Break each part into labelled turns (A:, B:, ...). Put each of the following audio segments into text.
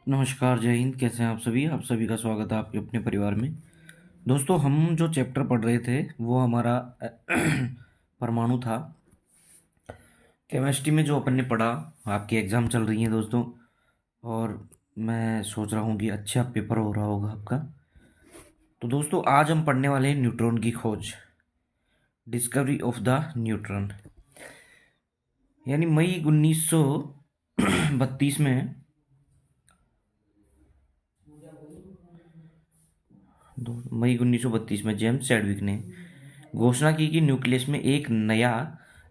A: नमस्कार, जय हिंद। कैसे हैं आप सभी का स्वागत है आपके अपने परिवार में। दोस्तों, हम जो चैप्टर पढ़ रहे थे वो हमारा परमाणु था। केमिस्ट्री में जो अपन ने पढ़ा, आपकी एग्ज़ाम चल रही हैं दोस्तों, और मैं सोच रहा हूँ कि अच्छा पेपर हो रहा होगा आपका। तो दोस्तों, आज हम पढ़ने वाले हैं न्यूट्रॉन की खोज, डिस्कवरी ऑफ द न्यूट्रॉन। यानी मई 1932 में मई 1932 में जेम्स चैडविक ने घोषणा की कि न्यूक्लियस में एक नया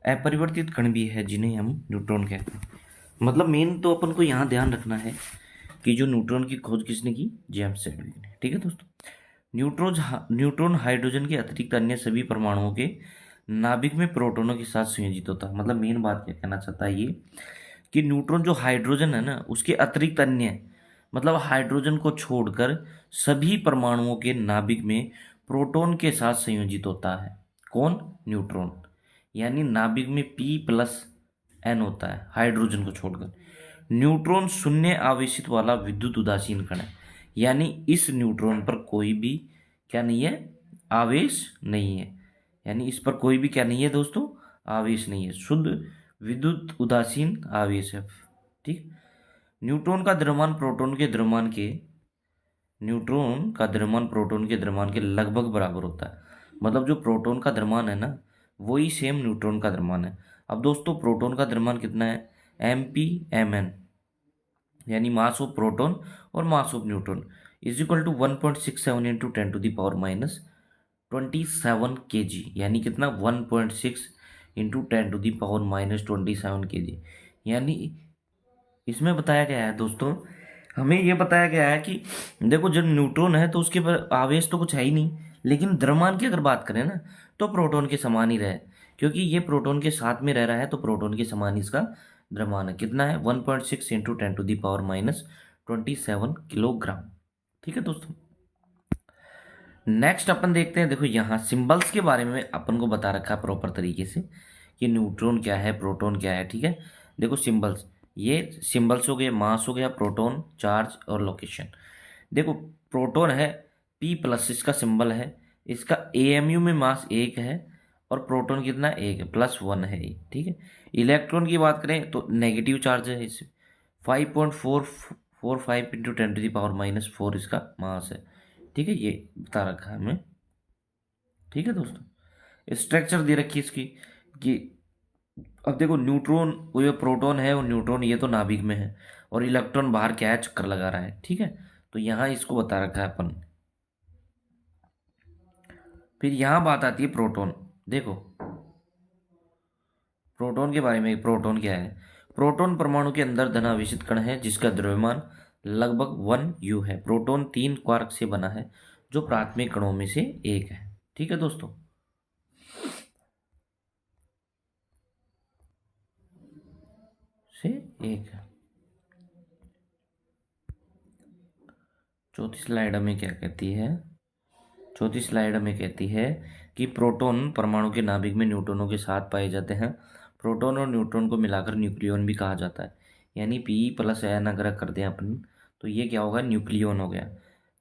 A: अपरिवर्तित कण भी है जिन्हें हम न्यूट्रॉन कहते हैं। मतलब मेन तो अपन को यहाँ ध्यान रखना है कि जो न्यूट्रॉन की खोज किसने की, जेम्स चैडविक ने। ठीक है दोस्तों। न्यूट्रॉन हाइड्रोजन के अतिरिक्त अन्य सभी परमाणुओं के नाभिक में प्रोटॉनों के साथ संयोजित होता है। मतलब मेन बात क्या कहना चाहता है ये, कि न्यूट्रॉन जो हाइड्रोजन है ना, उसके अतिरिक्त अन्य, मतलब हाइड्रोजन को छोड़कर सभी परमाणुओं के नाभिक में प्रोटॉन के साथ संयोजित होता है। कौन? न्यूट्रॉन। यानी नाभिक में P+N होता है हाइड्रोजन को छोड़कर। न्यूट्रॉन शून्य आवेशित वाला विद्युत उदासीन कण है। यानी इस न्यूट्रॉन पर कोई भी क्या नहीं है, आवेश नहीं है। यानी इस पर कोई भी क्या नहीं है दोस्तों, आवेश नहीं है, शुद्ध विद्युत उदासीन आवेश है। ठीक। न्यूट्रॉन का द्रव्यमान प्रोटॉन के द्रव्यमान के न्यूट्रॉन का द्रव्यमान प्रोटॉन के द्रव्यमान के लगभग बराबर होता है। मतलब जो प्रोटॉन का द्रव्यमान है ना, वही सेम न्यूट्रॉन का द्रव्यमान है। अब दोस्तों, प्रोटॉन का द्रव्यमान कितना है? MP/Mn, यानी मास ऑफ प्रोटॉन और mass of neutron is equal to 1.67 into 10⁻27 kg। यानी कितना? 1.6 इंटू 10⁻27 kg। यानी इसमें बताया गया है दोस्तों, हमें ये बताया गया है कि देखो, जब न्यूट्रॉन है तो उसके पर आवेश तो कुछ है ही नहीं, लेकिन द्रव्यमान की अगर बात करें ना, तो प्रोटॉन के समान ही रहे। क्योंकि ये प्रोटॉन के साथ में रह रहा है, तो प्रोटॉन के समान ही इसका द्रव्यमान है। कितना है? 1.6 इंटू 10⁻27 किलोग्राम। ठीक है दोस्तों। नेक्स्ट अपन देखते हैं। देखो, यहाँ सिंबल्स के बारे में अपन को बता रखा है प्रॉपर तरीके से कि न्यूट्रॉन क्या है, प्रोटॉन क्या है। ठीक है। देखो सिंबल्स, ये सिंबल्स हो गए, मास हो गया, प्रोटॉन, चार्ज और लोकेशन। देखो, प्रोटॉन है P+, इसका सिंबल है। इसका AMU में मास 1 है, और प्रोटॉन कितना? 1 है, +1 है ये। ठीक है। इलेक्ट्रॉन की बात करें तो नेगेटिव चार्ज है, इस 5.445 इंटू 10⁻⁻4 इसका मास है। ठीक है, ये बता रखा है हमें। ठीक है दोस्तों। स्ट्रक्चर दे रखी है इसकी कि अब देखो, न्यूट्रॉन, वो ये प्रोटॉन है और न्यूट्रॉन ये तो नाभिक में है, और इलेक्ट्रॉन बाहर क्या है, चक्कर लगा रहा है। ठीक है। तो यहाँ इसको बता रखा है अपन। फिर यहाँ बात आती है प्रोटॉन। देखो, प्रोटॉन के बारे में, प्रोटॉन क्या है? प्रोटॉन परमाणु के अंदर धनावेशित कण है जिसका द्रव्यमान लगभग 1 U है। प्रोटॉन 3 क्वार्क से बना है, जो प्राथमिक कणों में से एक है। ठीक है दोस्तों। से एक है। चौथी स्लाइड हमें क्या कहती है? चौथी स्लाइड हमें कहती है कि प्रोटॉन परमाणु के नाभिक में न्यूट्रॉनों के साथ पाए जाते हैं। प्रोटॉन और न्यूट्रॉन को मिलाकर न्यूक्लियॉन भी कहा जाता है। यानी P+N अगर कर दें अपन, तो ये क्या होगा? न्यूक्लियॉन हो गया।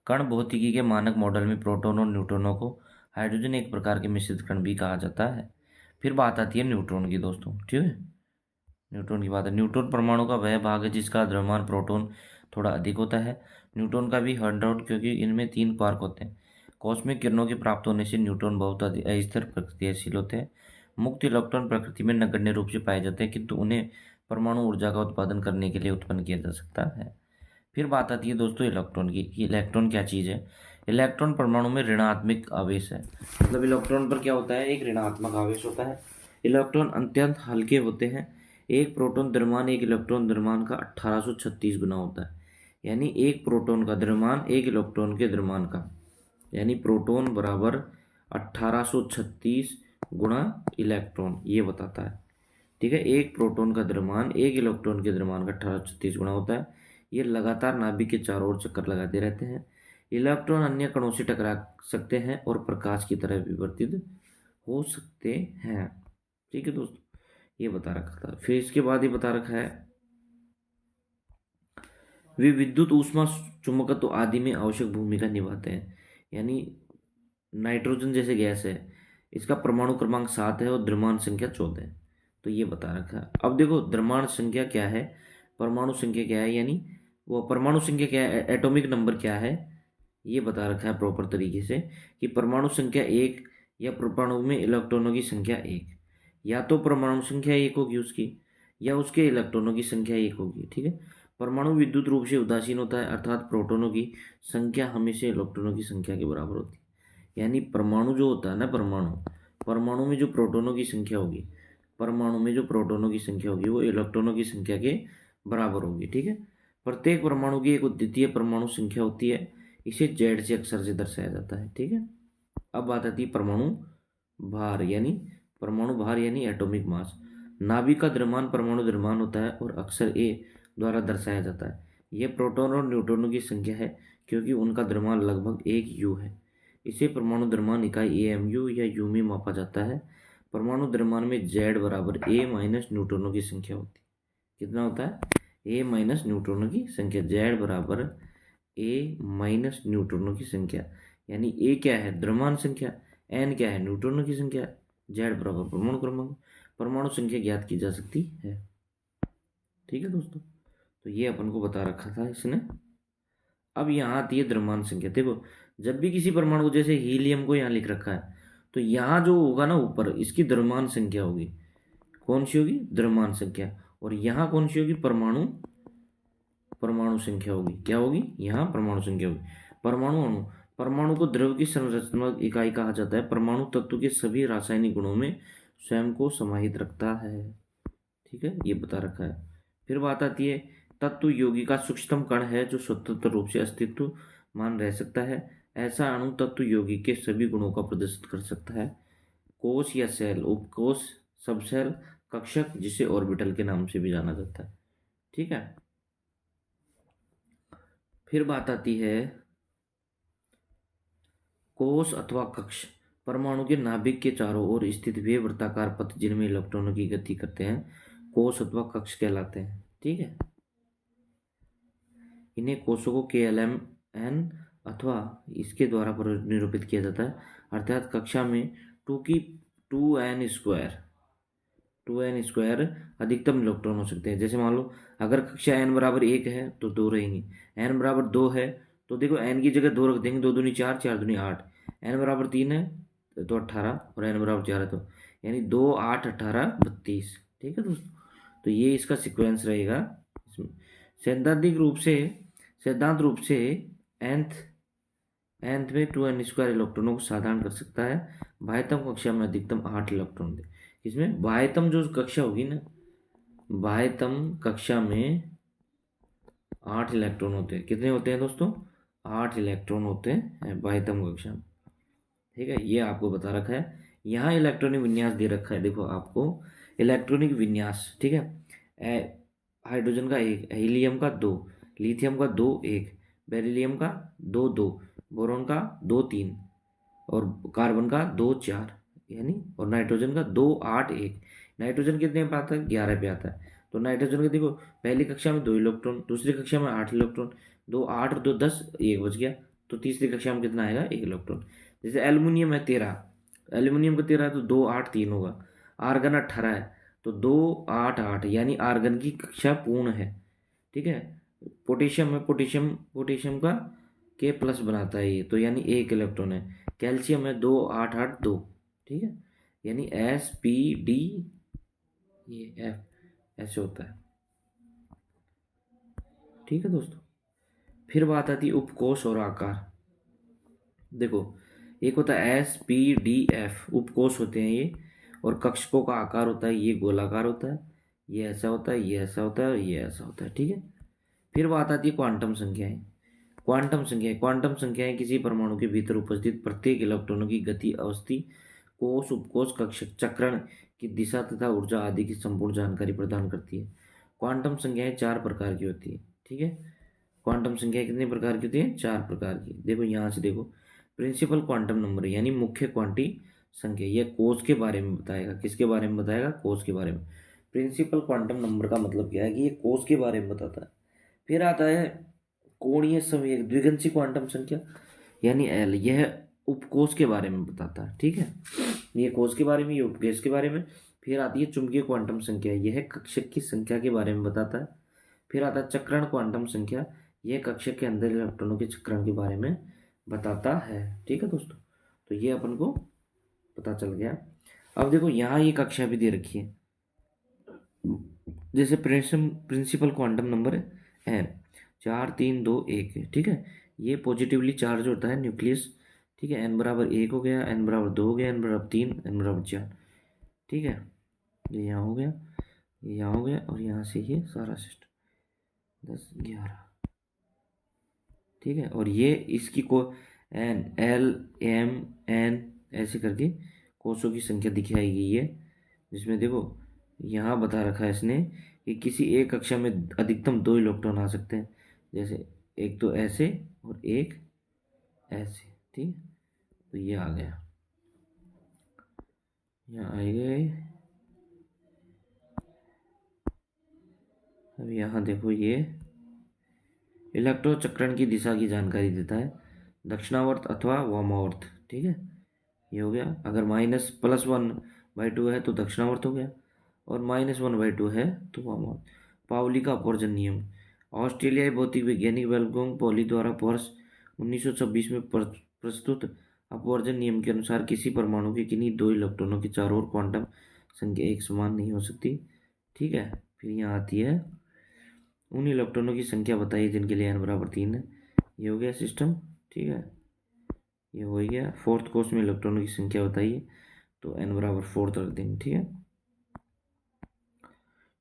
A: कण भौतिकी के मानक मॉडल में प्रोटॉन और न्यूट्रॉनों को हाइड्रोजन एक प्रकार के मिश्रित कण भी कहा जाता है। फिर बात आती है न्यूट्रॉन की दोस्तों। ठीक है। न्यूट्रॉन की बात है। न्यूट्रॉन परमाणु का वह भाग है जिसका द्रव्यमान प्रोटॉन थोड़ा अधिक होता है। न्यूट्रॉन का भी हाइड्रोन, क्योंकि इनमें 3 क्वार्क होते हैं। कॉस्मिक किरणों के प्राप्त होने से न्यूट्रॉन बहुत अस्थिर प्रतिक्रियाशील होते हैं। मुक्त इलेक्ट्रॉन प्रकृति में नगण्य रूप से पाए जाते हैं, किंतु उन्हें परमाणु ऊर्जा का उत्पादन करने के लिए उत्पन्न किया जा सकता है। फिर बात आती है दोस्तों इलेक्ट्रॉन की, कि इलेक्ट्रॉन क्या चीज़ है। इलेक्ट्रॉन परमाणु में ऋणात्मक आवेश है। मतलब इलेक्ट्रॉन पर क्या होता है? एक ऋणात्मक आवेश होता है। इलेक्ट्रॉन अत्यंत हल्के होते हैं। एक प्रोटॉन द्रव्यमान एक इलेक्ट्रॉन द्रव्यमान का 1836 गुना होता है। यानी एक प्रोटॉन का द्रव्यमान एक इलेक्ट्रॉन के द्रव्यमान का, यानी प्रोटॉन बराबर 1836 गुणा इलेक्ट्रॉन, ये बताता है। ठीक है। एक प्रोटॉन का द्रव्यमान एक इलेक्ट्रॉन के द्रव्यमान का 1836 गुना होता है। ये लगातार नाभिक के चारों ओर चक्कर लगाते रहते हैं। इलेक्ट्रॉन अन्य कणों से टकरा सकते हैं और प्रकाश की तरह विवर्तित हो सकते हैं। ठीक है दोस्तों, ये बता रखा था। फिर इसके बाद ये बता रखा है वे विद्युत ऊष्मा चुंबकत्व आदि में आवश्यक भूमिका निभाते हैं। यानी नाइट्रोजन जैसे गैस है, इसका परमाणु क्रमांक 7 है और द्रव्यमान संख्या 14 है। तो ये बता रखा है। अब देखो द्रव्यमान संख्या क्या है, परमाणु संख्या क्या है, यानी वो परमाणु संख्या क्या है, एटॉमिक नंबर क्या है, ये बता रखा है प्रॉपर तरीके से कि परमाणु संख्या 1 या परमाणु में इलेक्ट्रॉनों की संख्या 1, या तो परमाणु संख्या 1 होगी उसकी, या उसके इलेक्ट्रॉनों की संख्या 1 होगी। ठीक है। परमाणु विद्युत रूप से उदासीन होता है, अर्थात प्रोटॉनों की संख्या हमेशा इलेक्ट्रॉनों की संख्या के बराबर होती है। यानी परमाणु जो होता है ना, परमाणु में जो प्रोटॉनों की संख्या होगी, परमाणु में जो प्रोटॉनों की संख्या होगी वो इलेक्ट्रॉनों की संख्या के बराबर होगी। ठीक है। प्रत्येक परमाणु की एक अद्वितीय परमाणु संख्या होती है, इसे जेड से अक्षर से दर्शाया जाता है। ठीक है। अब बात आती है परमाणु भार, यानी एटॉमिक मास। नाभिक का द्रव्यमान परमाणु द्रव्यमान होता है और अक्षर ए द्वारा दर्शाया जाता है। यह प्रोटॉन और न्यूट्रॉनों की संख्या है, क्योंकि उनका द्रव्यमान लगभग 1 U है। इसे परमाणु द्रव्यमान इकाई AMU या यू में मापा जाता है। परमाणु द्रव्यमान में जेड बराबर ए माइनस न्यूट्रॉनों की संख्या होती है। कितना होता है, ए माइनस न्यूट्रॉनों की संख्या, जेड बराबर ए माइनस न्यूट्रॉनों की संख्या। यानी ए क्या है, द्रव्यमान संख्या, एन क्या है, न्यूट्रॉनों की संख्या, जेड बराबर परमाणु क्रमांक। परमाणु संख्या ज्ञात की जा सकती है। ठीक है दोस्तों, तो ये अपन को बता रखा था इसने। अब यहाँ आती है द्रव्यमान संख्या। देखो जब भी किसी परमाणु, जैसे हीलियम को यहाँ लिख रखा है, तो यहाँ जो होगा ना ऊपर, इसकी द्रव्यमान संख्या होगी। कौन सी होगी, द्रव्यमान संख्या। और यहाँ कौन सी होगी, परमाणु संख्या होगी। क्या होगी, यहाँ परमाणु संख्या होगी। परमाणु अणु, परमाणु को द्रव्य की संरचनात्मक इकाई कहा जाता है। परमाणु तत्व के सभी रासायनिक गुणों में स्वयं को समाहित रखता है। ठीक है, ये बता रखा है। फिर बात आती है तत्व यौगिक का सूक्ष्मतम कण है जो स्वतंत्र रूप से अस्तित्व मान रह सकता है। ऐसा अणु तत्व यौगिक के सभी गुणों का प्रदर्शित कर सकता है। कोश या सेल, उपकोश, सबसेल, कक्षक, जिसे ऑर्बिटल के नाम से भी जाना जाता है। ठीक है। फिर बात आती है कोश अथवा कक्ष। परमाणु के नाभिक के चारों ओर स्थित वे वृत्ताकार पथ जिनमें इलेक्ट्रॉनों की गति करते हैं कोश अथवा कक्ष कहलाते हैं। ठीक है। इन्हें कोशों को KLMN अथवा इसके द्वारा निरूपित किया जाता है, अर्थात कक्षा में 2n² अधिकतम इलेक्ट्रॉन हो सकते हैं। जैसे मान लो अगर कक्षा n बराबर 1 है तो 2 रहेंगे, n बराबर 2 है तो देखो n की जगह 2 रख देंगे, 2 दूनी 4, 4 दूनी 8, n बराबर 3 है तो 18, और n बराबर 4 है तो यानी 2, 8, 18, 32। ठीक है दोस्तों, तो ये इसका सिक्वेंस रहेगा इसमें। सिद्धांत रूप से nth में 2n² इलेक्ट्रॉनों को साधारण कर सकता है। बाह्यतम कक्षा में अधिकतम 8 इलेक्ट्रॉन दे। इसमें बाह्यतम जो कक्षा होगी ना, बाह्यतम कक्षा में 8 इलेक्ट्रॉन होते हैं। कितने होते हैं दोस्तों, 8 इलेक्ट्रॉन होते हैं बाह्यतम कक्षा में। ठीक है, ये आपको बता रखा है। यहाँ इलेक्ट्रॉनिक विन्यास दे रखा है, देखो आपको इलेक्ट्रॉनिक विन्यास। ठीक है, हाइड्रोजन का 1, हीलियम का 2, लिथियम का 2, 1, बेरिलियम का 2, 2, बोरॉन का 2, 3, और कार्बन का 2, 4, यानी और नाइट्रोजन का 2, 8, 1। नाइट्रोजन कितने पे आता है, 11 पे आता है। तो नाइट्रोजन का देखो पहली कक्षा में 2 इलेक्ट्रॉन, दूसरी कक्षा में 8 इलेक्ट्रॉन, 2, 8 और 2, 10, 1 बच गया। तो तीसरी कक्षा में कितना आएगा, 1 इलेक्ट्रॉन। जैसे एल्युमिनियम है 13, एल्यूमिनियम का 13 है तो 2, 8, 3 होगा। आर्गन 18 है तो 2, 8, 8, यानी आर्गन की कक्षा पूर्ण है। ठीक है। पोटेशियम है, पोटेशियम का K+ बनाता है ये, तो यानी 1 इलेक्ट्रॉन है। कैल्शियम है 2, 8, 8, 2। ठीक है, यानी Sp_D, ये F ऐसे होता है। ठीक है दोस्तों, फिर बात आती है उपकोष और आकार। देखो एक होता है SpDF, उपकोष होते हैं ये, और कक्षकों का आकार होता है ये गोलाकार होता है, ये ऐसा होता है, ये ऐसा होता है, और ये ऐसा होता है। ठीक है। फिर बात आती है क्वांटम संख्याएं। क्वांटम संख्याएं किसी परमाणु के भीतर उपस्थित प्रत्येक इलेक्ट्रॉनों की गति, अवस्थी, कोष, उपकोष, कक्षक, चक्रण की दिशा तथा ऊर्जा आदि की संपूर्ण जानकारी प्रदान करती है। क्वांटम संख्याएं 4 प्रकार की होती है। ठीक है, क्वांटम संख्याएं कितने प्रकार की होती है, 4 प्रकार की। देखो यहाँ से देखो, प्रिंसिपल क्वांटम नंबर यानी मुख्य क्वांटी संख्या, यह कोष के बारे में बताएगा। किसके बारे में बताएगा, कोष के बारे में। प्रिंसिपल क्वांटम नंबर का मतलब क्या है कि ये कोष के बारे में बताता है। फिर आता है कोणीय संवेग द्विगंशी क्वांटम संख्या यानी एल। यह उपकोष के बारे में बताता है, ठीक है, ये कोष के बारे में, ये उपकोष के बारे में। फिर आती है चुंबकीय क्वांटम संख्या, यह कक्षक की संख्या के बारे में बताता है। फिर आता है चक्रण क्वांटम संख्या, यह कक्षक के अंदर इलेक्ट्रॉनों के चक्रण के बारे में बताता है, ठीक है दोस्तों। तो ये अपन को पता चल गया। अब देखो यहाँ ये कक्षा भी दे रखी है, जैसे प्रिंसिपल क्वांटम नंबर है एन 4 3 2 1 है, ठीक है। ये पॉजिटिवली चार्ज होता है न्यूक्लियस, ठीक है। एन बराबर 1 हो गया, एन बराबर 2 हो गया, एन बराबर 3, एन बराबर 4, ठीक है। ये यहाँ हो गया, ये यहाँ हो गया, और यहाँ से ये सारा सिस्टम 10 11, ठीक है। और ये इसकी को एन एल एम एन ऐसे करके कोषों की संख्या दिखाई गई है, जिसमें देखो यहाँ बता रखा है इसने कि किसी एक कक्षा में अधिकतम 2 इलेक्ट्रॉन आ सकते हैं, जैसे एक तो ऐसे और एक ऐसे, ठीक है। तो ये आ गया, यहाँ आ गए। अब यहाँ देखो ये इलेक्ट्रोचक्रण की दिशा की जानकारी देता है, दक्षिणावर्त अथवा वामावर्त, ठीक है। ये हो गया। अगर -+1/2 है तो दक्षिणावर्त हो गया, और -1/2 है तो वामावर्त। पाउली का अपवर्जन नियम, ऑस्ट्रेलियाई भौतिक वैज्ञानिक वेलकोंग पॉली द्वारा वर्ष 1926 में प्रस्तुत अपवर्जन नियम के अनुसार किसी परमाणु के किन्हीं 2 इलेक्ट्रॉनों की चारों ओर क्वांटम संख्या एक समान नहीं हो सकती, ठीक है। फिर यहाँ आती है उन इलेक्ट्रॉनों की संख्या बताइए जिनके लिए n बराबर 3 है। ये हो गया सिस्टम, ठीक है, ये हो गया। फोर्थ कोष में इलेक्ट्रॉनों की संख्या बताइए, तो n बराबर 4 रख देंगे, ठीक है,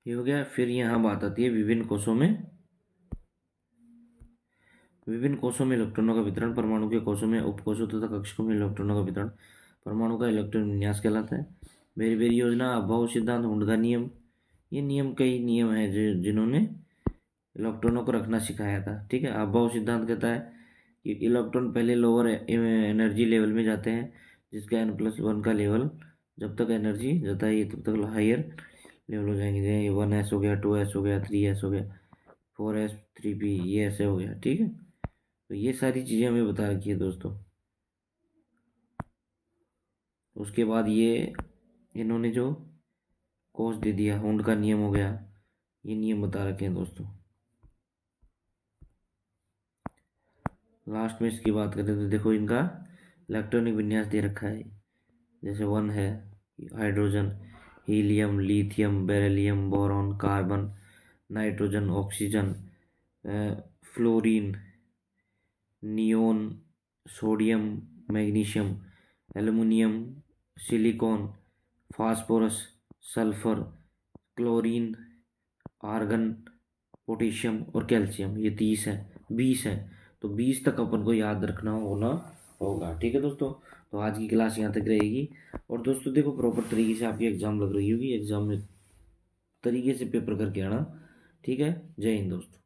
A: ये हो गया। फिर यहाँ बात आती है विभिन्न कोषों में इलेक्ट्रॉनों का वितरण, परमाणु के कोषों में, उपकोषों तथा कक्षकों में इलेक्ट्रॉनों का वितरण परमाणु का इलेक्ट्रॉन विन्यास कहलाता है। बेरी योजना, अभाव सिद्धांत, हुंड का नियम, ये नियम कई नियम है जिन्होंने इलेक्ट्रॉनों को रखना सिखाया था, ठीक है। अभाव सिद्धांत कहता है कि इलेक्ट्रॉन पहले लोअर एनर्जी लेवल में जाते हैं, जिसका n+1 का लेवल जब तक एनर्जी जाता है तब तक हायर लेवल हो जाएंगे। जैसे 1s हो गया, 2s हो गया, 3s हो गया, 4s 3p, ये ऐसे हो गया, ठीक है। तो ये सारी चीज़ें हमें बता रखी है दोस्तों। उसके बाद ये इन्होंने जो कोष दे दिया, हुंड का नियम हो गया, ये नियम बता रखे हैं दोस्तों। लास्ट में इसकी बात करें तो देखो इनका इलेक्ट्रॉनिक विन्यास दे रखा है, जैसे 1 है hydrogen, helium, lithium, beryllium, boron, carbon, nitrogen, oxygen, fluorine, neon, sodium, magnesium, aluminium, silicon, phosphorus, sulphur, chlorine, argon, potassium और कैल्शियम। ये 30 है, 20 है, तो 20 तक अपन को याद रखना होगा, ठीक है दोस्तों। तो आज की क्लास यहाँ तक रहेगी। और दोस्तों देखो प्रॉपर तरीके से आपकी एग्जाम लग रही होगी, एग्जाम में तरीके से पेपर करके आना, ठीक है। जय हिंद दोस्तों।